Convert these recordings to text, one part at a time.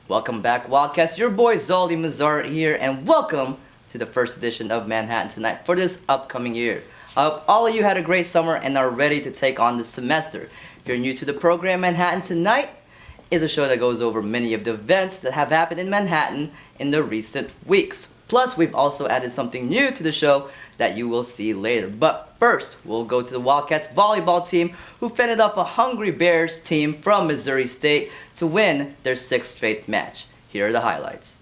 Welcome back, Wildcats. Your boy Zoldy Mazar here, and welcome to the first edition of Manhattan Tonight for this upcoming year. I hope all of you had a great summer and are ready to take on this semester. If you're new to the program, Manhattan Tonight is a show that goes over many of the events that have happened in Manhattan in the recent weeks. Plus, we've also added something new to the show that you will see later. But first, we'll go to the Wildcats volleyball team, who fended off a Hungry Bears team from Missouri State to win their 6th straight match. Here are the highlights.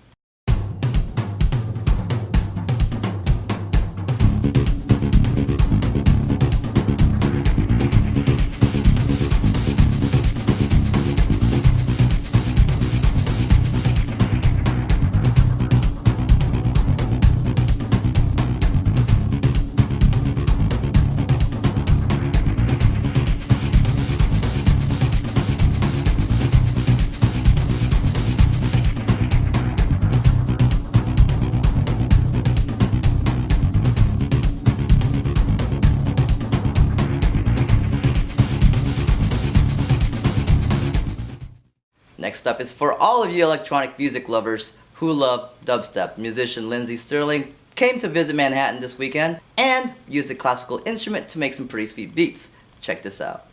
Next up is for all of you electronic music lovers who love dubstep. Musician Lindsey Stirling came to visit Manhattan this weekend and used a classical instrument to make some pretty sweet beats. Check this out.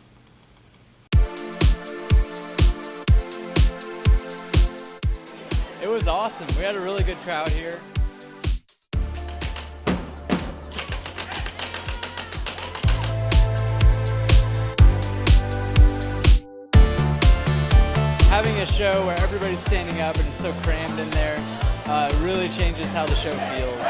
It was awesome. We had a really good crowd here. Having a show where everybody's standing up and it's so crammed in there really changes how the show feels.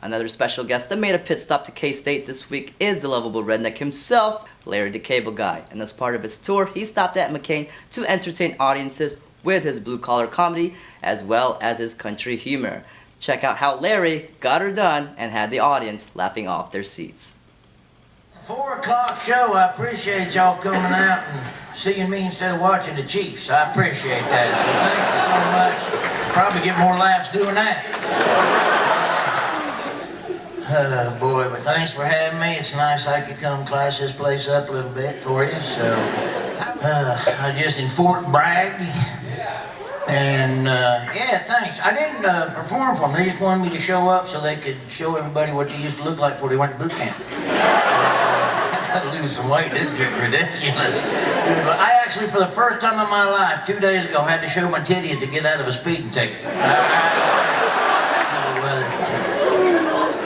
Another special guest that made a pit stop to K-State this week is the lovable redneck himself, Larry the Cable Guy. And as part of his tour, he stopped at McCain to entertain audiences with his blue-collar comedy as well as his country humor. Check out how Larry got her done and had the audience laughing off their seats. 4 o'clock show. I appreciate y'all coming out and seeing me instead of watching the Chiefs. I appreciate that. So thank you so much. Probably get more laughs doing that. Boy, but thanks for having me. It's nice I could come class this place up a little bit for you. So, I just in Fort Bragg. And, yeah, thanks. I didn't perform for them. They just wanted me to show up so they could show everybody what they used to look like before they went to boot camp. I gotta lose some weight. This is getting ridiculous. Dude, I actually, for the first time in my life, 2 days ago, had to show my titties to get out of a speeding ticket.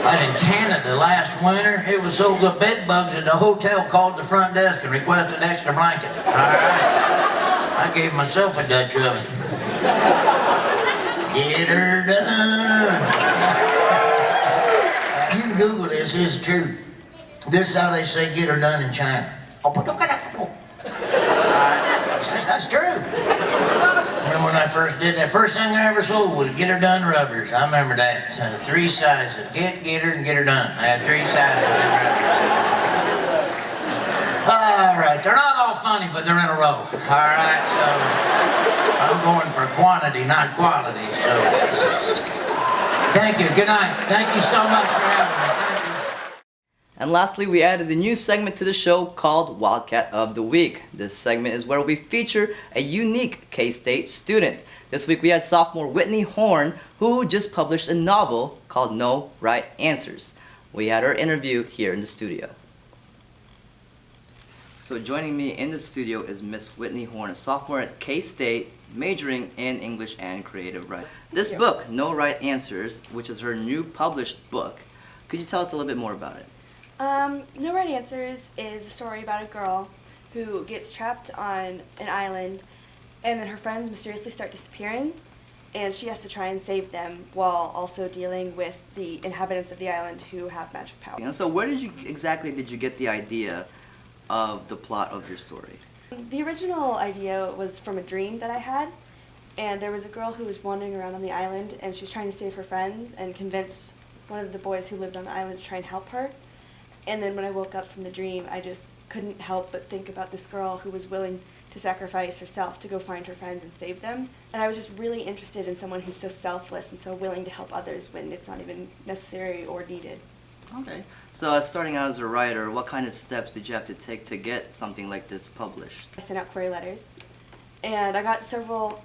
I was in Canada last winter. It was so good, bed bugs at the hotel called the front desk and requested an extra blanket. All right. I gave myself a Dutch oven. Get her done. You can Google this. This is true. This is how they say get her done in China. That's true. Remember when I first did that? First thing I ever sold was Get Her Done rubbers. I remember that. 3 sizes. Get her, and get her done. I had 3 sizes of them rubbers. All right. They're not all funny, but they're in a row. All right. So I'm going for quantity, not quality. So thank you. Good night. Thank you so much for having me. Thank you. And lastly, we added a new segment to the show called Wildcat of the Week. This segment is where we feature a unique K-State student. This week we had sophomore Whitney Horn, who just published a novel called No Right Answers. we had our interview here in the studio. So joining me in the studio is Miss Whitney Horn, a sophomore at K-State, majoring in English and creative writing. This book, No Right Answers, which is her new published book, could you tell us a little bit more about it? No Right Answers is a story about a girl who gets trapped on an island, and then her friends mysteriously start disappearing, and she has to try and save them while also dealing with the inhabitants of the island who have magic power. And so where did you get the idea of the plot of your story? The original idea was from a dream that I had, and there was a girl who was wandering around on the island, and she was trying to save her friends and convince one of the boys who lived on the island to try and help her. And then when I woke up from the dream, I just couldn't help but think about this girl who was willing to sacrifice herself to go find her friends and save them. And I was just really interested in someone who's so selfless and so willing to help others when it's not even necessary or needed. Okay. So starting out as a writer, what kind of steps did you have to take to get something like this published? I sent out query letters, and I got several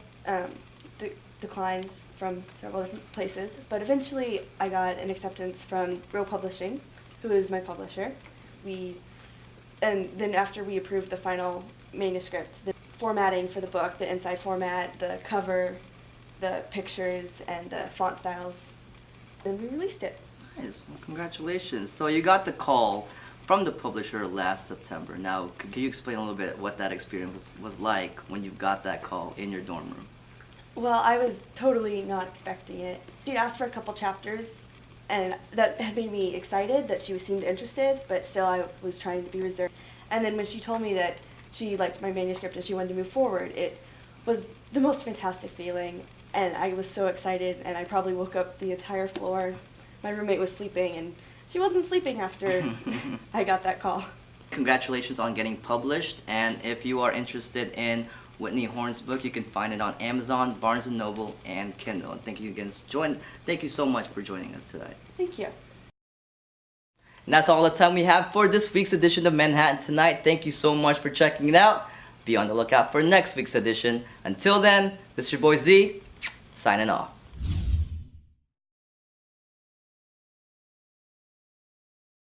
declines from several different places, but eventually I got an acceptance from Real Publishing, who is my publisher. And then after we approved the final manuscript, the formatting for the book, the inside format, the cover, the pictures, and the font styles, then we released it. Nice. Well, congratulations. So you got the call from the publisher last September. Now, could you explain a little bit what that experience was like when you got that call in your dorm room? Well, I was totally not expecting it. She'd asked for a couple chapters, and that had made me excited that she seemed interested, but still I was trying to be reserved. And then when she told me that she liked my manuscript and she wanted to move forward, it was the most fantastic feeling, and I was so excited, and I probably woke up the entire floor. My roommate was sleeping, and she wasn't sleeping after I got that call. Congratulations on getting published, and if you are interested in Whitney Horn's book, you can find it on Amazon, Barnes & Noble, and Kindle. And thank you so much for joining us today. Thank you. And that's all the time we have for this week's edition of Manhattan Tonight. Thank you so much for checking it out. Be on the lookout for next week's edition. Until then, this is your boy Z, signing off.